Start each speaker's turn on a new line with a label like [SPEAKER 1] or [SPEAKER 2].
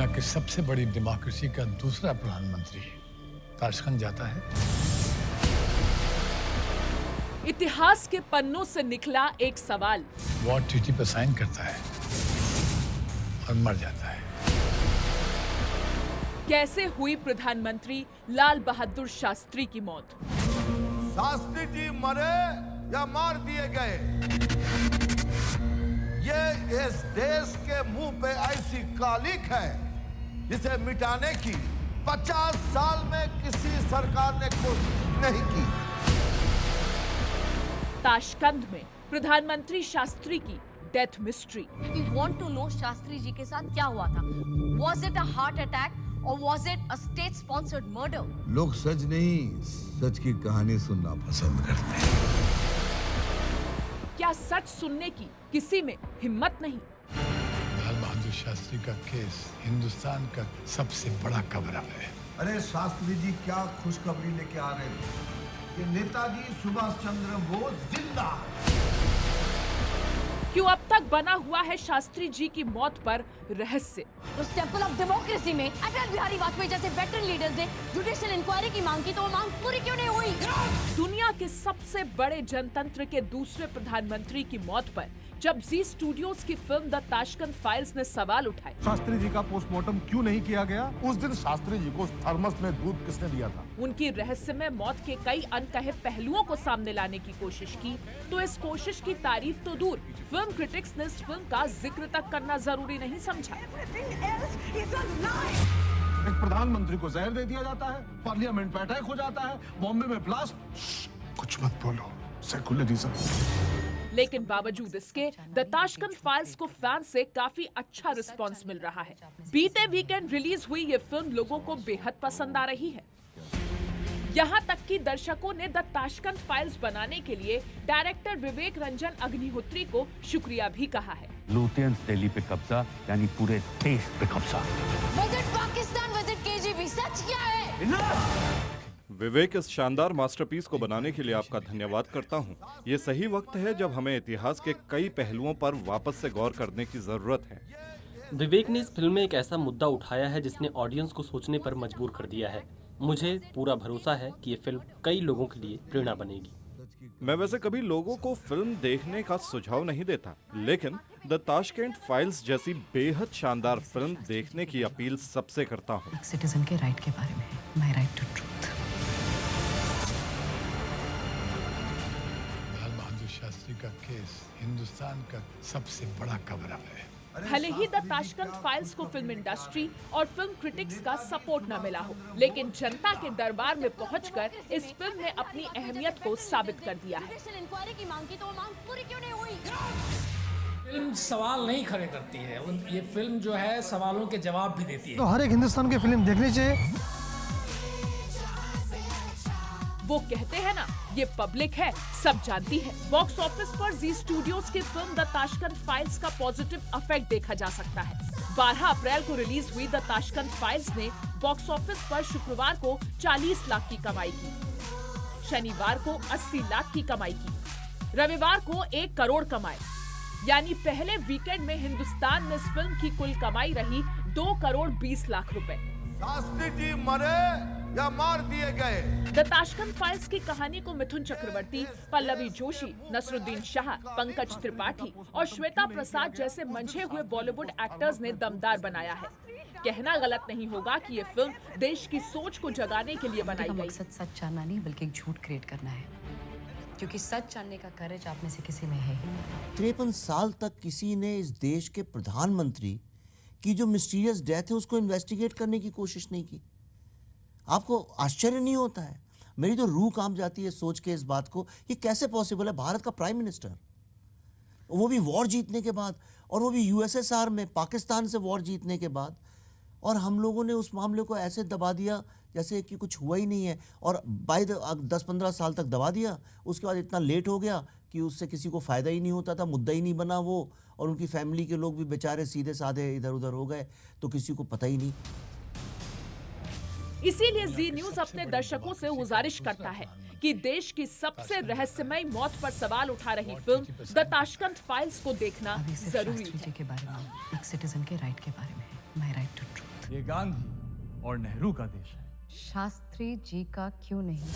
[SPEAKER 1] दुनिया की सबसे बड़ी डेमोक्रेसी का दूसरा प्रधानमंत्री ताशकंद जाता है।
[SPEAKER 2] इतिहास के पन्नों से निकला एक सवाल।
[SPEAKER 1] वॉर ट्रीटी पर साइन करता है और मर जाता है।
[SPEAKER 2] कैसे हुई प्रधानमंत्री लाल बहादुर शास्त्री की मौत?
[SPEAKER 3] शास्त्री जी मरे या मार दिए गए, ये इस देश के मुंह पे ऐसी कालिक है जिसे मिटाने की 50 साल में किसी सरकार ने कोशिश नहीं की।
[SPEAKER 2] ताशकंद में प्रधानमंत्री शास्त्री की death mystery.
[SPEAKER 4] We want to know Shastri ji के साथ क्या हुआ था? Was it a heart attack or was it a state-sponsored murder?
[SPEAKER 3] लोग सच नहीं, सच की कहानी सुनना पसंद करते हैं।
[SPEAKER 2] क्या सच सुनने की किसी में हिम्मत नहीं?
[SPEAKER 1] लाल बहादुर शास्त्री का केस हिंदुस्तान का सबसे बड़ा कवरअप है।
[SPEAKER 3] अरे शास्त्री जी क्या खुशखबरी लेके आ रहे हैं कि नेताजी सुभाष चंद्र बोस जिंदा है।
[SPEAKER 2] क्यों अब तक बना हुआ है शास्त्री जी की मौत पर रहस्य?
[SPEAKER 4] उस टेंपल ऑफ डेमोक्रेसी में अटल बिहारी वाजपेयी जैसे वेटरन लीडर्स ने जुडिशियल इंक्वायरी की मांग की, तो वो मांग पूरी क्यों नहीं हुई?
[SPEAKER 2] दुनिया के सबसे बड़े जनतंत्र के दूसरे प्रधानमंत्री की मौत पर जब जी स्टूडियोज की फिल्म द ताशकंद फाइल्स ने सवाल उठाए,
[SPEAKER 5] शास्त्री जी का पोस्टमार्टम क्यों नहीं किया गया? उस दिन शास्त्री जी को थर्मस में दूध किसने दिया था?
[SPEAKER 2] उनकी रहस्यमय मौत के कई अनकहे पहलुओं को सामने लाने की कोशिश की, तो इस कोशिश की तारीफ तो दूर, फिल्म क्रिटिक्स ने इस फिल्म का जिक्र तक करना जरूरी नहीं समझा।
[SPEAKER 5] एक प्रधानमंत्री को जहर दे दिया जाता है, पार्लियामेंट में अटैक हो जाता है, बॉम्बे में ब्लास्ट। कुछ मत बोलो, सेकुलरिज्म।
[SPEAKER 2] लेकिन बावजूद इसके द ताशकंद फाइल्स को फैन से काफी अच्छा रिस्पांस मिल रहा है। बीते वीकेंड रिलीज हुई ये फिल्म लोगों को बेहद पसंद आ रही है। यहाँ तक कि दर्शकों ने द ताशकंद फाइल्स बनाने के लिए डायरेक्टर विवेक रंजन अग्निहोत्री को शुक्रिया भी कहा है।
[SPEAKER 6] लुटियंस दिल्ली पे कब्जा यानी पूरे देश पे कब्जा।
[SPEAKER 4] विजिट पाकिस्तान, विजिट केजीबी, सच क्या है?
[SPEAKER 7] विवेक, इस शानदार मास्टरपीस को बनाने के लिए आपका धन्यवाद करता हूं। ये सही वक्त है जब हमें इतिहास के कई पहलुओं पर वापस से गौर करने की जरूरत है।
[SPEAKER 8] विवेक ने इस फिल्म में एक ऐसा मुद्दा उठाया है जिसने ऑडियंस को सोचने पर मजबूर कर दिया है। मुझे पूरा भरोसा है कि ये फिल्म कई लोगों के लिए प्रेरणा बनेगी।
[SPEAKER 7] मैं वैसे कभी लोगों को फिल्म देखने का सुझाव नहीं देता, लेकिन द ताशकंद फाइल्स जैसी बेहद शानदार फिल्म देखने की अपील सबसे करता हूँ।
[SPEAKER 9] एक सिटीजन के राइट के बारे में, my right to truth.
[SPEAKER 1] Lal Bahadur Shastri का केस हिंदुस्तान का सबसे बड़ा कवरअप है।
[SPEAKER 2] भले ही द ताशकंद फाइल्स को फिल्म इंडस्ट्री और फिल्म क्रिटिक्स का सपोर्ट न मिला हो, लेकिन जनता के दरबार में पहुंचकर इस फिल्म ने अपनी अहमियत को साबित कर दिया है।
[SPEAKER 4] जुडिशियल इंक्वायरी की मांग की, तो वो मांग पूरी क्यों नहीं हुई?
[SPEAKER 10] फिल्म सवाल नहीं खड़े करती है, ये फिल्म जो है सवालों के जवाब भी देती है।
[SPEAKER 5] तो हर एक हिंदुस्तान की फिल्म देखनी चाहिए।
[SPEAKER 2] वो कहते हैं ना, ये पब्लिक है, सब जानती है। बॉक्स ऑफिस पर जी स्टूडियोज की फिल्म द ताशकंद फाइल्स का पॉजिटिव इफेक्ट देखा जा सकता है। 12 अप्रैल को रिलीज हुई द ताशकंद फाइल्स ने बॉक्स ऑफिस पर शुक्रवार को 40 लाख की कमाई की, शनिवार को 80 लाख की कमाई की, रविवार को 1 करोड़ कमाए। यानी पहले वीकेंड में हिंदुस्तान में इस फिल्म की कुल कमाई रही 2 करोड़ 20 लाख रुपए।
[SPEAKER 3] शास्त्री जी मरे या मार दिए गए।
[SPEAKER 2] द ताशकंद फाइल्स की कहानी को मिथुन चक्रवर्ती, पल्लवी जोशी, नसरुद्दीन शाह, पंकज त्रिपाठी और श्वेता प्रसाद जैसे मंझे हुए बॉलीवुड एक्टर्स ने दमदार बनाया है। कहना गलत नहीं होगा कि ये फिल्म देश की सोच को जगाने के लिए बनाई गई।
[SPEAKER 9] मकसद सच जानना नहीं बल्कि एक झूठ क्रिएट करना है, क्योंकि सच जानने का करेज आप में से किसी में है ही नहीं।
[SPEAKER 11] 53 साल तक किसी ने इस देश के प्रधानमंत्री की जो मिस्टीरियस डेथ है उसको इन्वेस्टिगेट करने की कोशिश नहीं की। आपको आश्चर्य नहीं होता है? मेरी तो रूह कांप जाती है सोच के इस बात को, ये कैसे पॉसिबल है? भारत का प्राइम मिनिस्टर, वो भी वॉर जीतने के बाद, और वो भी यूएसएसआर में पाकिस्तान से वॉर जीतने के बाद, और हम लोगों ने उस मामले को ऐसे दबा दिया जैसे कि कुछ हुआ ही नहीं है, और बाय 10-15 साल तक दबा दिया। उसके बाद इतना लेट हो गया कि उससे किसी को फ़ायदा ही नहीं होता था, मुद्दा ही नहीं बना वो, और उनकी फैमिली के लोग भी बेचारे सीधे साधे इधर उधर हो गए, तो किसी को पता ही नहीं।
[SPEAKER 2] इसीलिए जी न्यूज अपने दर्शकों से गुजारिश करता है कि देश की सबसे रहस्यमय मौत पर सवाल उठा रही फिल्म द ताशकंद फाइल्स को देखना
[SPEAKER 9] अभी सिर्फ
[SPEAKER 2] जरूरी
[SPEAKER 9] शास्त्री
[SPEAKER 2] है।
[SPEAKER 9] जी के बारे में, एक सिटीजन के राइट के बारे में है, माय राइट टू ट्रूथ।
[SPEAKER 12] ये गांधी और नेहरू का देश है।
[SPEAKER 9] शास्त्री जी का क्यों नहीं?